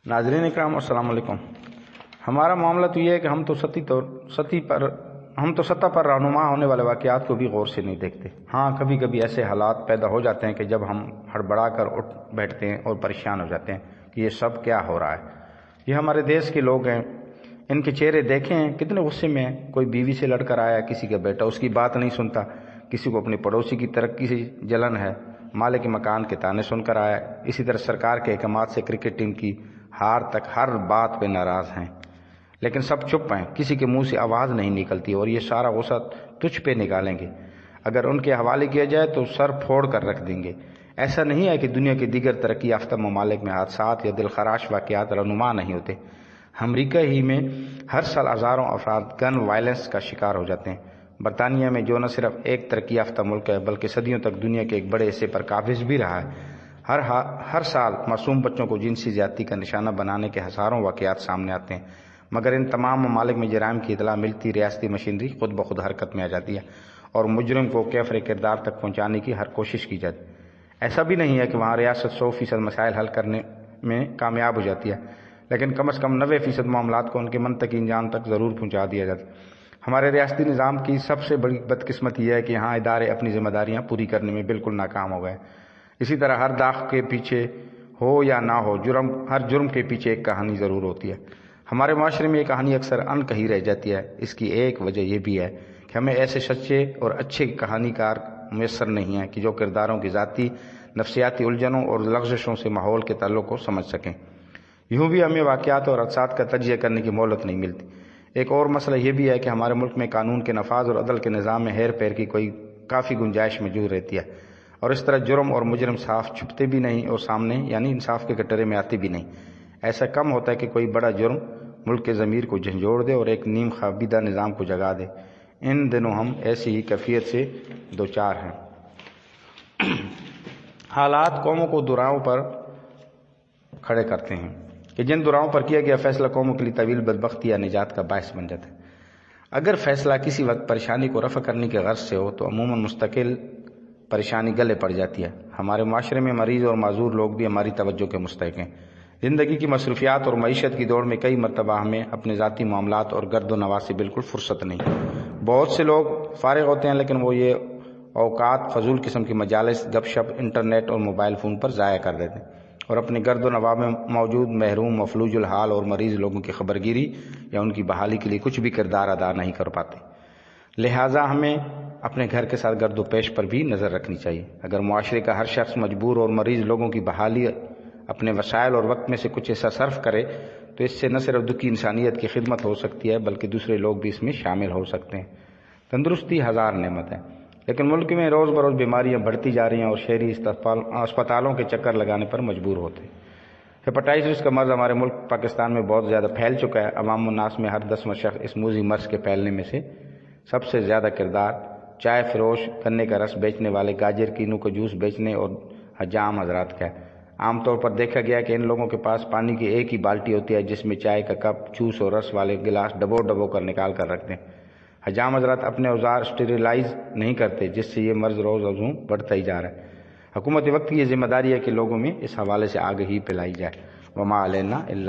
ناظرین اکرام السلام علیکم۔ ہمارا معاملہ تو یہ ہے کہ ہم تو سطح پر رہنما ہونے والے واقعات کو بھی غور سے نہیں دیکھتے۔ ہاں، کبھی کبھی ایسے حالات پیدا ہو جاتے ہیں کہ جب ہم ہڑبڑا کر اٹھ بیٹھتے ہیں اور پریشان ہو جاتے ہیں کہ یہ سب کیا ہو رہا ہے۔ یہ ہمارے دیش کے لوگ ہیں، ان کے چہرے دیکھیں کتنے غصے میں ہیں۔ کوئی بیوی سے لڑ کر آیا، کسی کا بیٹا اس کی بات نہیں سنتا، کسی کو اپنے پڑوسی کی ترقی سے جلن ہے، مالک مکان کے تانے سن کر آیا۔ اسی طرح سرکار کے احکامات سے کرکٹ ٹیم کی ہار تک ہر بات پہ ناراض ہیں، لیکن سب چپ ہیں، کسی کے منہ سے آواز نہیں نکلتی، اور یہ سارا غصہ تجھ پہ نکالیں گے۔ اگر ان کے حوالے کیا جائے تو سر پھوڑ کر رکھ دیں گے۔ ایسا نہیں ہے کہ دنیا کے دیگر ترقی یافتہ ممالک میں حادثات یا دلخراش واقعات رونما نہیں ہوتے۔ امریکہ ہی میں ہر سال ہزاروں افراد گن وائلنس کا شکار ہو جاتے ہیں۔ برطانیہ میں، جو نہ صرف ایک ترقی یافتہ ملک ہے بلکہ صدیوں تک دنیا کے ایک بڑے حصے پر قابض بھی رہا ہے، ہر سال معصوم بچوں کو جنسی زیادتی کا نشانہ بنانے کے ہزاروں واقعات سامنے آتے ہیں، مگر ان تمام ممالک میں جرائم کی اطلاع ملتی ریاستی مشینری خود بخود حرکت میں آ جاتی ہے اور مجرم کو کیفر کردار تک پہنچانے کی ہر کوشش کی جاتی ہے۔ ایسا بھی نہیں ہے کہ وہاں ریاست 100% مسائل حل کرنے میں کامیاب ہو جاتی ہے، لیکن کم از کم 90% معاملات کو ان کے منطقی انجام تک ضرور پہنچا دیا جاتا ہے۔ ہمارے ریاستی نظام کی سب سے بڑی بدقسمتی یہ ہے کہ یہاں ادارے اپنی ذمہ داریاں پوری کرنے میں بالکل ناکام ہو گئے۔ اسی طرح ہر داغ کے پیچھے ہو یا نہ ہو ہر جرم کے پیچھے ایک کہانی ضرور ہوتی ہے۔ ہمارے معاشرے میں یہ کہانی اکثر ان کہی رہ جاتی ہے۔ اس کی ایک وجہ یہ بھی ہے کہ ہمیں ایسے سچے اور اچھے کہانی کار میسر نہیں ہیں کہ جو کرداروں کی ذاتی نفسیاتی الجھنوں اور لغزشوں سے ماحول کے تعلق کو سمجھ سکیں۔ یوں بھی ہمیں واقعات اور حادثات کا تجزیہ کرنے کی مہلت نہیں ملتی۔ ایک اور مسئلہ یہ بھی ہے کہ ہمارے ملک میں قانون کے نفاذ اور عدل کے نظام میں ہیر پھیر کی کافی گنجائش موجود رہتی ہے، اور اس طرح جرم اور مجرم صاف چھپتے بھی نہیں اور سامنے یعنی انصاف کے کٹہرے میں آتے بھی نہیں۔ ایسا کم ہوتا ہے کہ کوئی بڑا جرم ملک کے ضمیر کو جھنجھوڑ دے اور ایک نیم خوابیدہ نظام کو جگا دے۔ ان دنوں ہم ایسی ہی کیفیت سے دوچار ہیں۔ حالات قوموں کو دراؤں پر کھڑے کرتے ہیں کہ جن دراؤں پر کیا گیا فیصلہ قوموں کے لیے طویل بدبختی یا نجات کا باعث بن جاتا ہے۔ اگر فیصلہ کسی وقت پریشانی کو رفع کرنے کے غرض سے ہو تو عموماً مستقل پریشانی گلے پڑ جاتی ہے۔ ہمارے معاشرے میں مریض اور معذور لوگ بھی ہماری توجہ کے مستحق ہیں۔ زندگی کی مصروفیات اور معیشت کی دوڑ میں کئی مرتبہ ہمیں اپنے ذاتی معاملات اور گرد و نواح سے بالکل فرصت نہیں۔ بہت سے لوگ فارغ ہوتے ہیں لیکن وہ یہ اوقات فضول قسم کی مجالس، گپ شپ، انٹرنیٹ اور موبائل فون پر ضائع کر دیتے ہیں اور اپنے گرد و نواح میں موجود محروم، مفلوج الحال اور مریض لوگوں کی خبرگیری یا ان کی بحالی کے لیے کچھ بھی کردار ادا نہیں کر پاتے۔ لہٰذا ہمیں اپنے گھر کے ساتھ گرد و پیش پر بھی نظر رکھنی چاہیے۔ اگر معاشرے کا ہر شخص مجبور اور مریض لوگوں کی بحالی اپنے وسائل اور وقت میں سے کچھ حصہ صرف کرے تو اس سے نہ صرف دکھی انسانیت کی خدمت ہو سکتی ہے بلکہ دوسرے لوگ بھی اس میں شامل ہو سکتے ہیں۔ تندرستی ہزار نعمت ہے، لیکن ملک میں روز بروز بیماریاں بڑھتی جا رہی ہیں اور شہری اسپتالوں کے چکر لگانے پر مجبور ہوتے ہیں۔ ہیپاٹائٹس کا مرض ہمارے ملک پاکستان میں بہت زیادہ پھیل چکا ہے۔ عوام الناس میں ہر 10واں شخص اس موذی مرض کے پھیلنے میں سے سب سے زیادہ کردار چائے فروش، گنے کا رس بیچنے والے، گاجر کینو کا جوس بیچنے اور حجام حضرات کا ہے۔ عام طور پر دیکھا گیا کہ ان لوگوں کے پاس پانی کی ایک ہی بالٹی ہوتی ہے جس میں چائے کا کپ، جوس اور رس والے گلاس ڈبو کر نکال کر رکھتے ہیں۔ حجام حضرات اپنے اوزار اسٹیریلائز نہیں کرتے، جس سے یہ مرض روز ازوں بڑھتا ہی جا رہا ہے۔ حکومت وقت کی یہ ذمہ داری ہے کہ لوگوں میں اس حوالے سے آگہی پھیلائی جائے۔ وما علینا الا